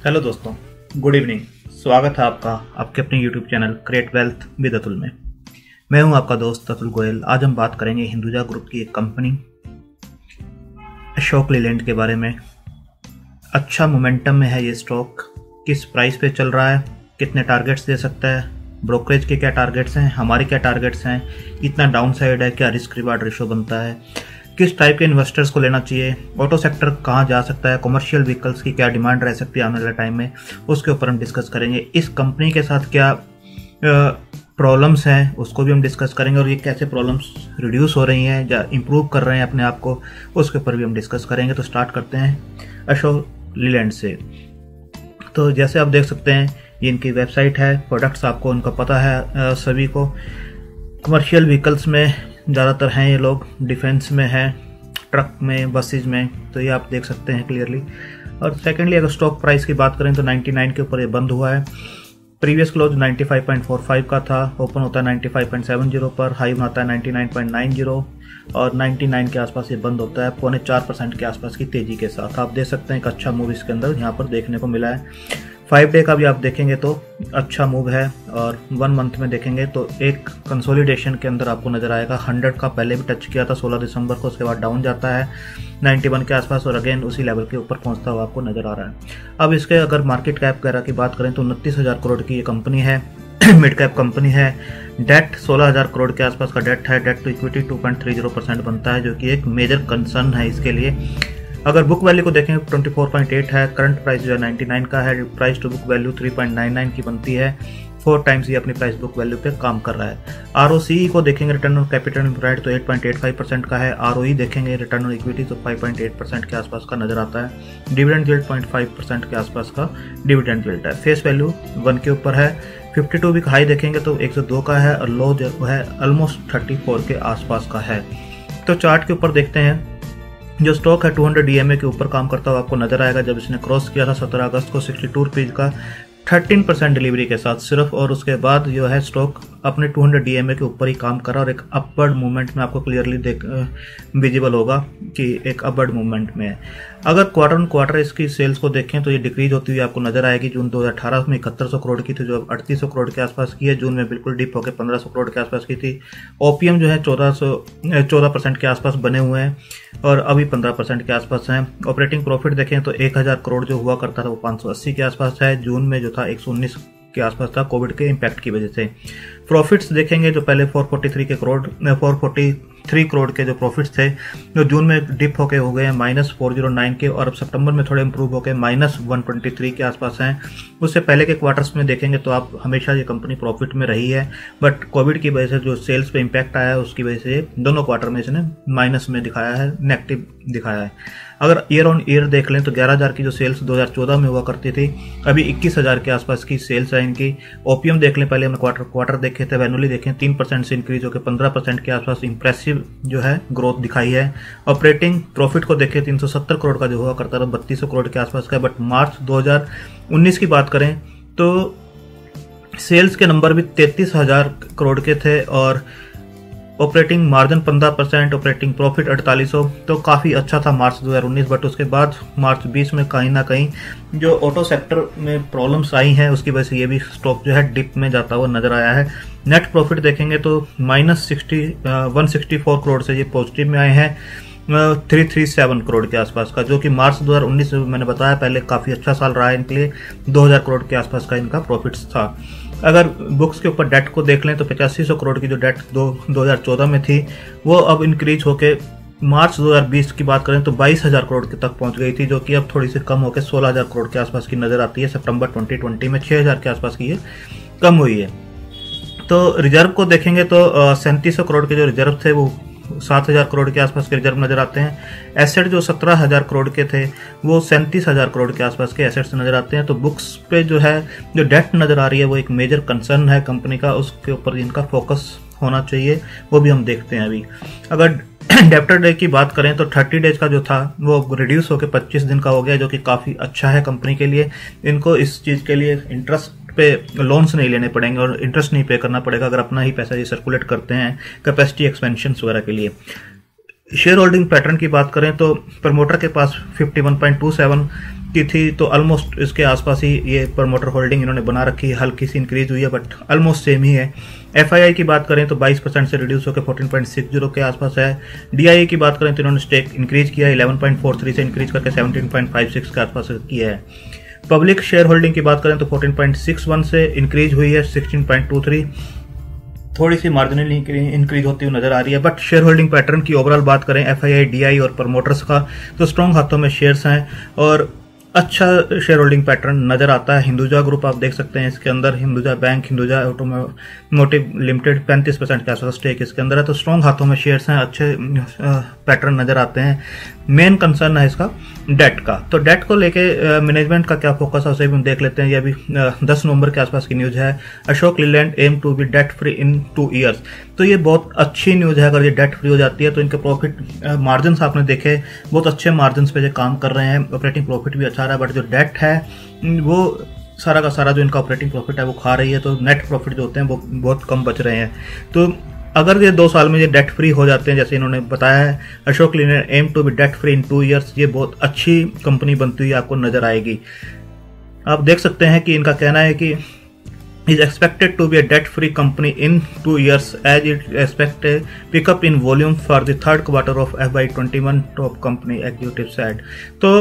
Hello दोस्तों, good evening. स्वागत है आपका आपके अपने YouTube channel create wealth with Atul में। मैं हूं आपका दोस्त अतुल गोयल। आज हम बात करेंगे हिंदुजा ग्रुप की एक कंपनी अशोक लीलैंड के बारे में। अच्छा मोमेंटम में है ये स्टॉक, किस प्राइस पे चल रहा है, कितने टारगेट्स दे सकता है, ब्रोकरेज के क्या टारगेट्स हैं, हमारे क्या टारगेट्स हैं, कितना डाउन साइड है, क्या रिस्क रिवार्ड रेशो बनता है, किस टाइप के इन्वेस्टर्स को लेना चाहिए, ऑटो सेक्टर कहाँ जा सकता है, कमर्शियल व्हीकल्स की क्या डिमांड रह सकती है आने वाले टाइम में, उसके ऊपर हम डिस्कस करेंगे। इस कंपनी के साथ क्या प्रॉब्लम्स हैं उसको भी हम डिस्कस करेंगे, और ये कैसे प्रॉब्लम्स रिड्यूस हो रही हैं या इम्प्रूव कर रहे हैं अपने आप को, उसके ऊपर भी हम डिस्कस करेंगे। तो स्टार्ट करते हैं अशोक लीलैंड से। तो जैसे आप देख सकते हैं ये इनकी वेबसाइट है, प्रोडक्ट्स आपको उनका पता है सभी को। कमर्शियल व्हीकल्स में ज़्यादातर हैं ये लोग, डिफेंस में है, ट्रक में, बसेज में, तो ये आप देख सकते हैं क्लियरली। और सेकेंडली अगर स्टॉक प्राइस की बात करें तो 99 के ऊपर ये बंद हुआ है। प्रीवियस क्लोज 95.45 का था, ओपन होता है 95.70 पर, हाई बनाता है 99.90 और 99 के आसपास ये बंद होता है, 4.25% के आसपास की तेजी के साथ। आप देख सकते हैं एक अच्छा मूव इसके अंदर यहाँ पर देखने को मिला है। 5 डे का भी आप देखेंगे तो अच्छा मूव है, और 1 मंथ में देखेंगे तो एक कंसोलिडेशन के अंदर आपको नजर आएगा। 100 का पहले भी टच किया था 16 दिसंबर को, उसके बाद डाउन जाता है 91 के आसपास और अगेन उसी लेवल के ऊपर पहुंचता हुआ आपको नजर आ रहा है। अब इसके अगर मार्केट कैप वगैरह की बात करें तो 29,000 करोड़ की ये कंपनी है, मिड कैप कंपनी है। डेट 16,000 करोड़ के आसपास का डेट है। डेट टू इक्विटी 2.30% बनता है, जो कि एक मेजर कंसर्न है इसके लिए। अगर बुक वैल्यू को देखें 24.8 है, करंट प्राइस जो है 99 का है, प्राइस टू बुक वैल्यू 3.99 की बनती है। 4 टाइम्स ये अपनी प्राइस बुक वैल्यू पे काम कर रहा है। ROCE को देखेंगे, रिटर्न ऑन कैपिटल एम्प्लॉयड, तो 8.85% का है। ROE देखेंगे, रिटर्न ऑन इक्विटी, तो 5.8% के आसपास का नजर आता है। डिविडेंड यील्ड 0.5% के आसपास का डिविडेंड यील्ड है। फेस वैल्यू 1 के ऊपर है। 52 वीक हाई देखेंगे तो 102 का है, और लो जो है ऑलमोस्ट 34 के आसपास का है। तो चार्ट के ऊपर देखते हैं, जो स्टॉक है 200 DMA के ऊपर काम करता हुआ आपको नजर आएगा। जब इसने क्रॉस किया था 17 अगस्त को 62 रुपीज का 13% डिलीवरी के साथ सिर्फ, और उसके बाद जो है स्टॉक अपने 200 DMA के ऊपर ही काम कर रहा है, और एक अपवर्ड मूवमेंट में आपको क्लियरली विजिबल होगा कि एक अपवर्ड मूवमेंट में है। अगर क्वार्टर ऑन क्वार्टर इसकी सेल्स को देखें तो ये डिक्रीज होती हुई आपको नजर आएगी। जून 2018 में 7100 करोड़ की थी, जो अब 3800 करोड़ के आसपास की है। जून में बिल्कुल डिप होकर 1500 करोड़ के आसपास की थी। ओपीएम जो है 14% के आसपास बने हुए हैं, और अभी 15% के आसपास हैं। ऑपरेटिंग प्रॉफिट देखें तो 1000 करोड़ जो हुआ करता था वो 580 के आसपास है। जून में जो था 119 के आसपास था, कोविड के इम्पैक्ट की वजह से। प्रॉफिट्स देखेंगे जो पहले 443 करोड़ के जो प्रॉफिट्स थे, जो जून में डिप होके हो गए हैं -409 के, और अब सितंबर में थोड़े इंप्रूव होकर -123 के आसपास हैं। उससे पहले के क्वार्टर्स में देखेंगे तो आप हमेशा ये कंपनी प्रॉफिट में रही है, बट कोविड की वजह से जो सेल्स पे इम्पैक्ट आया है उसकी वजह से दोनों क्वार्टर में इसने माइनस में दिखाया है, नेगेटिव दिखाया है। अगर ईयर ऑन ईयर देख लें तो 11,000 की जो सेल्स 2014 में हुआ करती थी, अभी 21,000 के आसपास की सेल्स है इनकी। ओपीएम देख लें, पहले हमने क्वार्टर देखे थे, एनुअली देखें 3% से इंक्रीज होकर 15% के आसपास इंप्रेसिव जो है ग्रोथ दिखाई है। ऑपरेटिंग प्रॉफिट को देखें 370 करोड़ का जो हुआ करता था 3200 करोड़ के आसपास का, बट मार्च 2019 की बात करें तो सेल्स के नंबर भी 33,000 करोड़ के थे, और ऑपरेटिंग मार्जिन 15%, ऑपरेटिंग प्रॉफिट 4800, तो काफ़ी अच्छा था मार्च 2019। बट उसके बाद मार्च 20 में कहीं ना कहीं जो ऑटो सेक्टर में प्रॉब्लम्स आई हैं उसकी वजह से ये भी स्टॉक जो है डिप में जाता हुआ नजर आया है। नेट प्रॉफिट देखेंगे तो -164 करोड़ से ये पॉजिटिव में आए हैं 337 करोड़ के आसपास का, जो कि मार्च 2019 में मैंने बताया पहले काफ़ी अच्छा साल रहा है इनके लिए। 2000 करोड़ के आसपास का इनका प्रॉफिट्स था। अगर बुक्स के ऊपर डेट को देख लें तो 8500 करोड़ की जो डेट 2014 में थी वो अब इंक्रीज होके मार्च 2020 की बात करें तो 22,000 करोड़ तक पहुंच गई थी, जो कि अब थोड़ी सी कम होकर 16,000 करोड़ के आसपास की नजर आती है। सितंबर 2020 में 6,000 के आसपास की ये कम हुई है। तो रिजर्व को देखेंगे तो 3700 करोड़ के जो रिजर्व थे वो 7,000 करोड़ के आसपास के रिजर्व नजर आते हैं। एसेट जो 17,000 करोड़ के थे वो 37,000 करोड़ के आसपास के एसेट्स नजर आते हैं। तो बुक्स पे जो है जो डेट नजर आ रही है वो एक मेजर कंसर्न है कंपनी का, उसके ऊपर इनका फोकस होना चाहिए, वो भी हम देखते हैं अभी। अगर डेप्टर डे की बात करें तो 30 डेज का जो था वो रिड्यूस होकर 25 दिन का हो गया, जो कि काफ़ी अच्छा है कंपनी के लिए। इनको इस चीज़ के लिए इंटरेस्ट पे लोन्स नहीं लेने पड़ेंगे और इंटरेस्ट नहीं पे करना पड़ेगा अगर अपना ही पैसा ये सर्कुलेट करते हैं कैपेसिटी एक्सपेंशन वगैरह के लिए। शेयर होल्डिंग पैटर्न की बात करें तो प्रमोटर के पास 51.27 की थी तो ऑलमोस्ट इसके आसपास ही ये प्रमोटर होल्डिंग इन्होंने बना रखी है, हल्की सी इंक्रीज हुई है बट ऑलमोस्ट सेम ही है। FII की बात करें तो 22% से रिड्यूस होकर 14.60 के आसपास है। DIA की बात करें तो इन्होंने स्टेक इंक्रीज किया है, 11.43 से इंक्रीज करके 17.56 के आसपास किया है। पब्लिक शेयर होल्डिंग की बात करें तो 14.61 से इंक्रीज हुई है 16.23, थोड़ी सी मार्जिनल इंक्रीज होती हुई नजर आ रही है। बट शेयर होल्डिंग पैटर्न की ओवरऑल बात करें FII, DI और प्रमोटर्स का, तो स्ट्रॉन्ग हाथों में शेयर्स हैं और अच्छा शेयर होल्डिंग पैटर्न नजर आता है। हिंदुजा ग्रुप आप देख सकते हैं, इसके अंदर Hinduja bank, Hinduja automotive limited 35% के आसपास स्टेक इसके अंदर है, तो स्ट्रॉन्ग हाथों में शेयर्स हैं, अच्छे पैटर्न नजर आते हैं। मेन कंसर्न है इसका डेट का, तो डेट को लेके मैनेजमेंट का क्या फोकस है उसे भी हम देख लेते हैं। ये अभी 10 नवंबर के आसपास की न्यूज है। Ashok Leyland aim to be debt free in 2 years, तो ये बहुत अच्छी न्यूज है। अगर ये डेट फ्री हो जाती है तो इनके प्रॉफिट मार्जिन आपने देखे, बहुत अच्छे मार्जिन पे ये काम कर रहे हैं, ऑपरेटिंग प्रॉफिट भी अच्छा रहा है। बट जो डेट है वो सारा का सारा जो इनका ऑपरेटिंग प्रॉफिट है वो खा रही है, तो नेट प्रॉफिट जो होते हैं वो बहुत कम बच रहे हैं। तो अगर ये 2 साल में ये डेट फ्री हो जाते हैं जैसे इन्होंने बताया है, Ashok Leyland aim to be debt free in 2 years, ये बहुत अच्छी कंपनी बनती हुई आपको नजर आएगी। आप देख सकते हैं कि इनका कहना है कि is expected to be a debt-free company in 2 years as it expects a pickup in volume for the third quarter of FY21, top company executive said। तो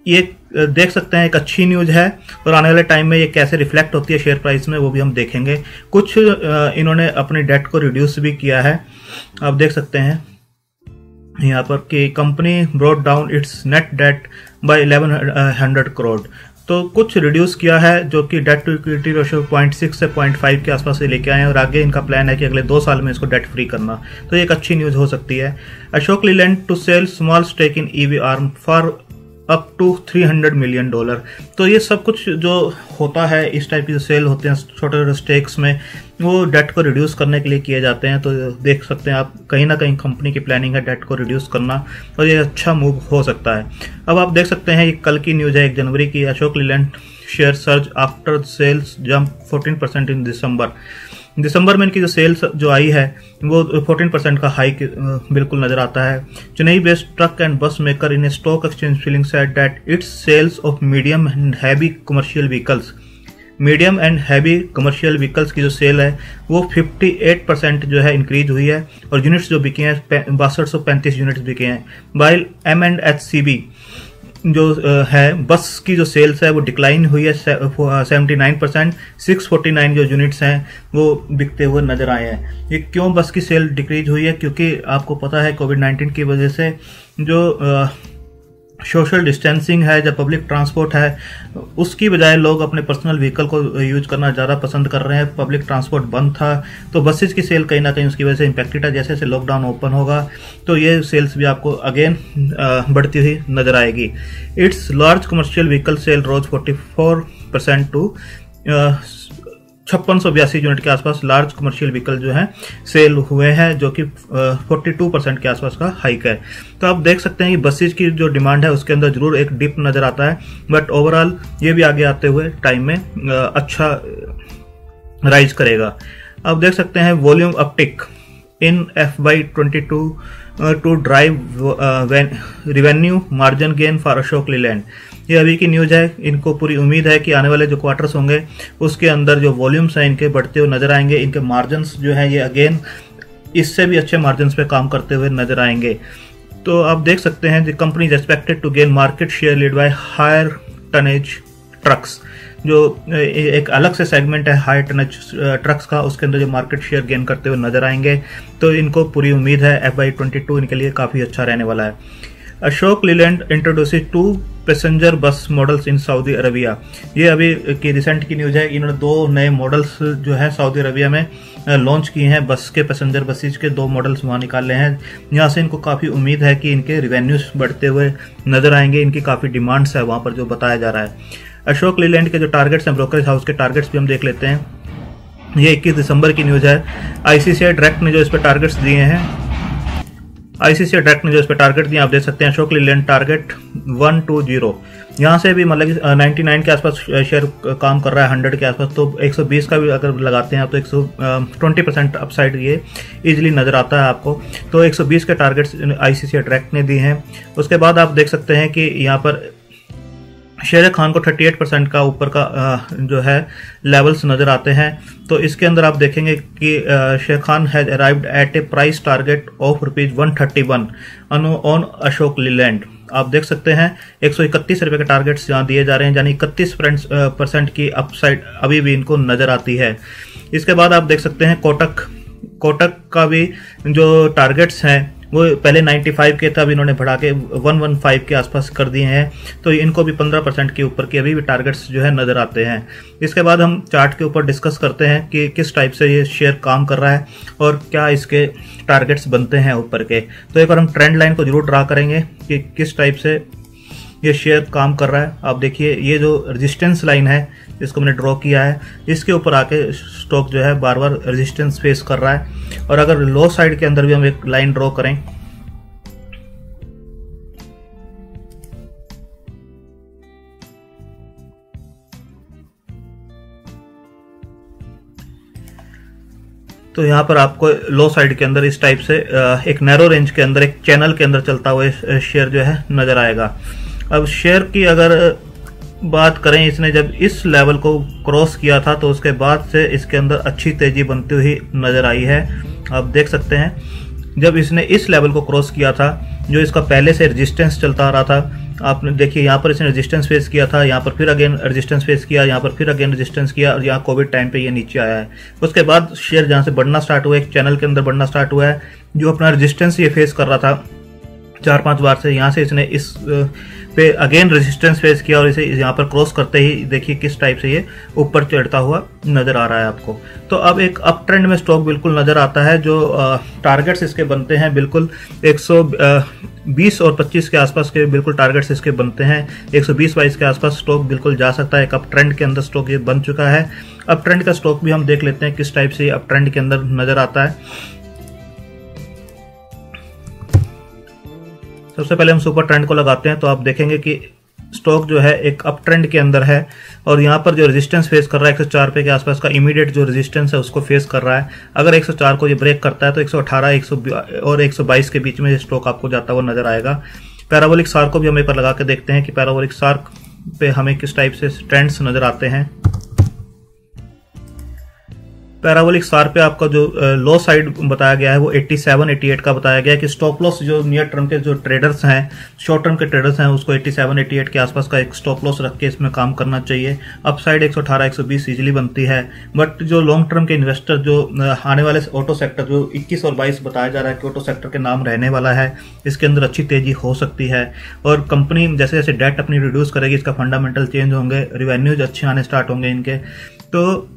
ये देख सकते हैं एक अच्छी न्यूज है और आने वाले टाइम में ये कैसे रिफ्लेक्ट होती है शेयर प्राइस में वो भी हम देखेंगे। कुछ इन्होंने अपने डेट को रिड्यूस भी किया है, आप देख सकते हैं यहाँ पर कि company brought down its net debt by 1100 crore, तो कुछ रिड्यूस किया है जो कि डेट टू इक्विटी रेशियो 0.6 से 0.5 के आसपास से लेके आए हैं और आगे इनका प्लान है कि अगले 2 साल में इसको डेट फ्री करना, तो ये एक अच्छी न्यूज हो सकती है। Ashok Leyland to sell small stake in EV arm for up to $300 million, तो ये सब कुछ जो होता है इस टाइप की जो सेल होते हैं छोटे छोटे स्टेक्स में, वो डेट को रिड्यूस करने के लिए किए जाते हैं। तो देख सकते हैं आप कहीं ना कहीं कंपनी की प्लानिंग है डेट को रिड्यूस करना और ये अच्छा मूव हो सकता है। अब आप देख सकते हैं ये कल की न्यूज है 1 जनवरी की, Ashok Leyland share surge after sales jump 14% in December में इनकी जो सेल्स जो आई है वो 14% का हाइक बिल्कुल नजर आता है। Chennai based truck and bus maker in a stock exchange filing said that its sales of medium and heavy commercial vehicles की जो सेल है वो 58% जो है इंक्रीज हुई है और यूनिट्स जो बिके हैं 6235 यूनिट्स बिके हैं। वाइल M&HCB जो है बस की जो सेल्स है वो डिक्लाइन हुई है 79%, 649 जो यूनिट्स हैं वो बिकते हुए नजर आए हैं। ये क्यों बस की सेल डिक्रीज हुई है? क्योंकि आपको पता है कोविड-19 की वजह से जो सोशल डिस्टेंसिंग है, जब पब्लिक ट्रांसपोर्ट है उसकी बजाय लोग अपने पर्सनल व्हीकल को यूज करना ज़्यादा पसंद कर रहे हैं। पब्लिक ट्रांसपोर्ट बंद था तो बसेस की सेल कहीं ना कहीं उसकी वजह से इम्पैक्टेड है। जैसे जैसे लॉकडाउन ओपन होगा तो ये सेल्स भी आपको अगेन बढ़ती हुई नजर आएगी। Its large commercial vehicle sale rose 44% to 5682 unit के आसपास लार्ज कमर्शियल व्हीकल जो है सेल हुए हैं, जो कि 42% के आसपास का हाइक है। तो आप देख सकते हैं कि बसेज की जो डिमांड है उसके अंदर जरूर एक डिप नजर आता है, बट ओवरऑल ये भी आगे आते हुए टाइम में अच्छा राइज करेगा। आप देख सकते हैं volume uptick in FY22 to drive revenue margin gain for Ashok Leyland. ये अभी की न्यूज है, इनको पूरी उम्मीद है कि आने वाले जो क्वार्टर्स होंगे उसके अंदर जो वॉल्यूम्स हैं इनके बढ़ते हुए नजर आएंगे। इनके मार्जिन्स जो है ये अगेन इससे भी अच्छे मार्जिन्स पे काम करते हुए नजर आएंगे। तो आप देख सकते हैं the company is expected to gain market share lead by higher tonnage trucks, जो एक अलग से सेगमेंट है हाई टनेज ट्रक्स का, उसके अंदर जो मार्केट शेयर गेन करते हुए नजर आएंगे। तो इनको पूरी उम्मीद है FY22 इनके लिए काफी अच्छा रहने वाला है। अशोक लीलैंड इंट्रोड्यूसेस 2 पैसेंजर बस मॉडल्स इन सऊदी अरबिया। ये अभी की रिसेंट की न्यूज है, इन्होंने 2 नए मॉडल्स जो है सऊदी अरबिया में लॉन्च किए हैं। बस के पैसेंजर बसेज के 2 मॉडल्स वहाँ निकाले हैं। यहाँ से इनको काफ़ी उम्मीद है कि इनके रिवेन्यूज बढ़ते हुए नजर आएंगे। इनकी काफ़ी डिमांड्स है वहाँ पर जो बताया जा रहा है। अशोक लीलैंड के जो टारगेट्स हैं, ब्रोकरेज हाउस के टारगेट्स भी हम देख लेते हैं। ये 21 दिसंबर की न्यूज है। ICICI डायरेक्ट ने जो इस पर टारगेट्स दिए हैं, ICICI डायरेक्ट ने जो इस पर टारगेट दिए आप देख सकते हैं। अशोक लीलैंड टारगेट 120, यहाँ से भी मतलब 99 के आसपास शेयर काम कर रहा है, 100 के आसपास, तो 120 का भी अगर लगाते हैं तो 120% अपसाइड ये इजीली नजर आता है आपको। तो 120 के टारगेट्स ICICI डायरेक्ट ने दिए हैं। उसके बाद आप देख सकते हैं कि यहाँ पर शेर खान को 38% का ऊपर का जो है लेवल्स नजर आते हैं। तो इसके अंदर आप देखेंगे कि शेर Khan has arrived at A price target of ₹131 on Ashok Leyland. आप देख सकते हैं 131 रुपए के टारगेट्स यहाँ दिए जा रहे हैं, यानी 31% की अपसाइड अभी भी इनको नजर आती है। इसके बाद आप देख सकते हैं कोटक का भी जो टारगेट्स हैं वो पहले 95 के था, अब इन्होंने बढ़ा के 115 के आसपास कर दिए हैं। तो इनको भी 15% के ऊपर के अभी भी टारगेट्स जो है नजर आते हैं। इसके बाद हम चार्ट के ऊपर डिस्कस करते हैं कि किस टाइप से ये शेयर काम कर रहा है और क्या इसके टारगेट्स बनते हैं ऊपर के। तो एक बार हम ट्रेंड लाइन को जरूर ड्रा करेंगे कि किस टाइप से ये शेयर काम कर रहा है। आप देखिए ये जो रेजिस्टेंस लाइन है जिसको मैंने ड्रॉ किया है, इसके ऊपर आके स्टॉक जो है बार बार रेजिस्टेंस फेस कर रहा है। और अगर लो साइड के अंदर भी हम एक लाइन ड्रॉ करें तो यहाँ पर आपको लो साइड के अंदर इस टाइप से एक नैरो रेंज के अंदर एक चैनल के अंदर चलता हुआ शेयर जो है नजर आएगा। अब शेयर की अगर बात करें, इसने जब इस लेवल को क्रॉस किया था तो उसके बाद से इसके अंदर अच्छी तेजी बनती हुई नजर आई है। आप देख सकते हैं जब इसने इस लेवल को क्रॉस किया था, जो इसका पहले से रेजिस्टेंस चलता आ रहा था, आपने देखिए यहाँ पर इसने रेजिस्टेंस फेस किया था, यहाँ पर फिर अगेन रेजिस्टेंस फेस किया, यहाँ पर फिर अगेन रेजिस्टेंस किया और यहाँ कोविड टाइम पे ये नीचे आया है। उसके बाद शेयर जहाँ से बढ़ना स्टार्ट हुआ है, एक चैनल के अंदर बढ़ना स्टार्ट हुआ है, जो अपना रेजिस्टेंस ये फेस कर रहा था 4-5 बार से, यहाँ से इसने इस पे अगेन रेजिस्टेंस फेस किया और इसे यहाँ पर क्रॉस करते ही देखिए किस टाइप से ये ऊपर चढ़ता हुआ नजर आ रहा है आपको। तो अब एक अप ट्रेंड में स्टॉक बिल्कुल नजर आता है। जो टारगेट्स इसके बनते हैं बिल्कुल 120 और 25 के आसपास के बिल्कुल टारगेट्स इसके बनते हैं। 120-22 के आसपास स्टॉक बिल्कुल जा सकता है। एक अप ट्रेंड के अंदर स्टॉक ये बन चुका है। अप ट्रेंड का स्टॉक भी हम देख लेते हैं किस टाइप से अप ट्रेंड के अंदर नजर आता है। सबसे पहले हम सुपर ट्रेंड को लगाते हैं तो आप देखेंगे कि स्टॉक जो है एक अप ट्रेंड के अंदर है और यहाँ पर जो रेजिस्टेंस फेस कर रहा है 104 रुपए के आसपास का इमीडिएट जो रेजिस्टेंस है उसको फेस कर रहा है। अगर 104 को ये ब्रेक करता है तो 118, 100 और 122 के बीच में ये स्टॉक आपको जाता हुआ नजर आएगा। पैराबोलिक सार को भी हम एक बार लगा के देखते हैं कि पैराबोलिक सार पे हमें किस टाइप से ट्रेंड्स नजर आते हैं। पैराबोलिक सार पे आपका जो लो साइड बताया गया है वो 87-88 का बताया गया है कि स्टॉप लॉस जो नियर टर्म के जो ट्रेडर्स हैं, शॉर्ट टर्म के ट्रेडर्स हैं, उसको 87-88 के आसपास का एक स्टॉप लॉस रख के इसमें काम करना चाहिए। अपसाइड 118-120 इजीली बनती है। बट जो लॉन्ग टर्म के इन्वेस्टर जो आने वाले ऑटो सेक्टर जो 21 और 22 बताया जा रहा है कि ऑटो सेक्टर के नाम रहने वाला है, इसके अंदर अच्छी तेजी हो सकती है। और कंपनी जैसे जैसे डेट अपनी रिड्यूस करेगी, इसका फंडामेंटल चेंज होंगे, रिवेन्यूज अच्छे आने स्टार्ट होंगे इनके, तो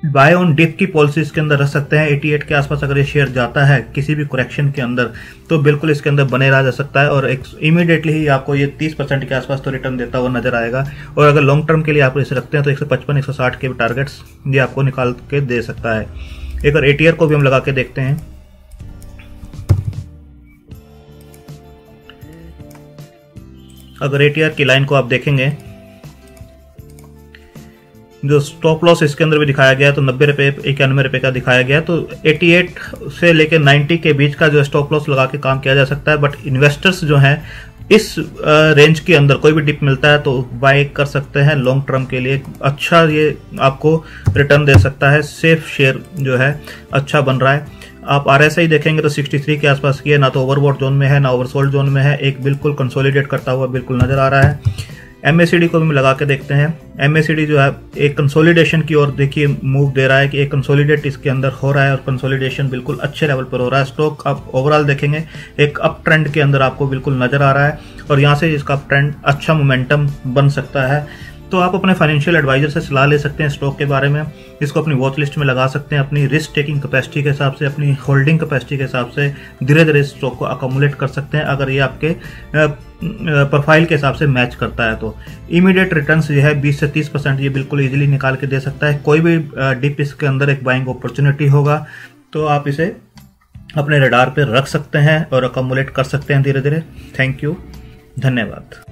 बाय ऑन डिप की पॉलिसी इसके अंदर रख सकते हैं। 88 के आसपास अगर ये शेयर जाता है किसी भी करेक्शन के अंदर तो बिल्कुल इसके अंदर बने रहा जा सकता है और इमीडिएटली ही आपको ये 30% के आसपास तो रिटर्न देता हुआ नजर आएगा। और अगर लॉन्ग टर्म के लिए आप इसे रखते हैं तो 155-160 के टारगेट्स ये आपको निकाल के दे सकता है। एक और ATR को भी हम लगा के देखते हैं। अगर ATR की लाइन को आप देखेंगे, जो स्टॉप लॉस इसके अंदर भी दिखाया गया है तो 90 रुपए 91 रुपए का दिखाया गया है। तो 88 से लेकर 90 के बीच का जो स्टॉप लॉस लगा के काम किया जा सकता है। बट इन्वेस्टर्स जो हैं इस रेंज के अंदर कोई भी डिप मिलता है तो बाय कर सकते हैं। लॉन्ग टर्म के लिए अच्छा ये आपको रिटर्न दे सकता है। सेफ शेयर जो है अच्छा बन रहा है। आप RSI देखेंगे तो 63 के आसपास की है, ना तो ओवरबॉट जोन में है ना ओवरसोल्ड जोन में है, एक बिल्कुल कंसोलिडेट करता हुआ बिल्कुल नजर आ रहा है। MACD को भी लगा के देखते हैं। MACD जो है एक कंसोलिडेशन की ओर देखिए मूव दे रहा है कि एक कंसोलिडेट इसके अंदर हो रहा है और कंसोलिडेशन बिल्कुल अच्छे लेवल पर हो रहा है। स्टॉक आप ओवरऑल देखेंगे एक अप ट्रेंड के अंदर आपको बिल्कुल नजर आ रहा है और यहाँ से इसका अप ट्रेंड अच्छा मोमेंटम बन सकता है। तो आप अपने फाइनेंशियल एडवाइजर से सलाह ले सकते हैं स्टॉक के बारे में। इसको अपनी वॉच लिस्ट में लगा सकते हैं। अपनी रिस्क टेकिंग कैपेसिटी के हिसाब से, अपनी होल्डिंग कैपेसिटी के हिसाब से धीरे धीरे स्टॉक को अकोमुलेट कर सकते हैं अगर ये आपके प्रोफाइल के हिसाब से मैच करता है तो। इमीडिएट रिटर्न्स जो है 20 से 30% ये बिल्कुल इजीली निकाल के दे सकता है। कोई भी डिप इसके अंदर एक बाइंग अपॉर्चुनिटी होगा तो आप इसे अपने रडार पे रख सकते हैं और अकोमुलेट कर सकते हैं धीरे धीरे। थैंक यू, धन्यवाद।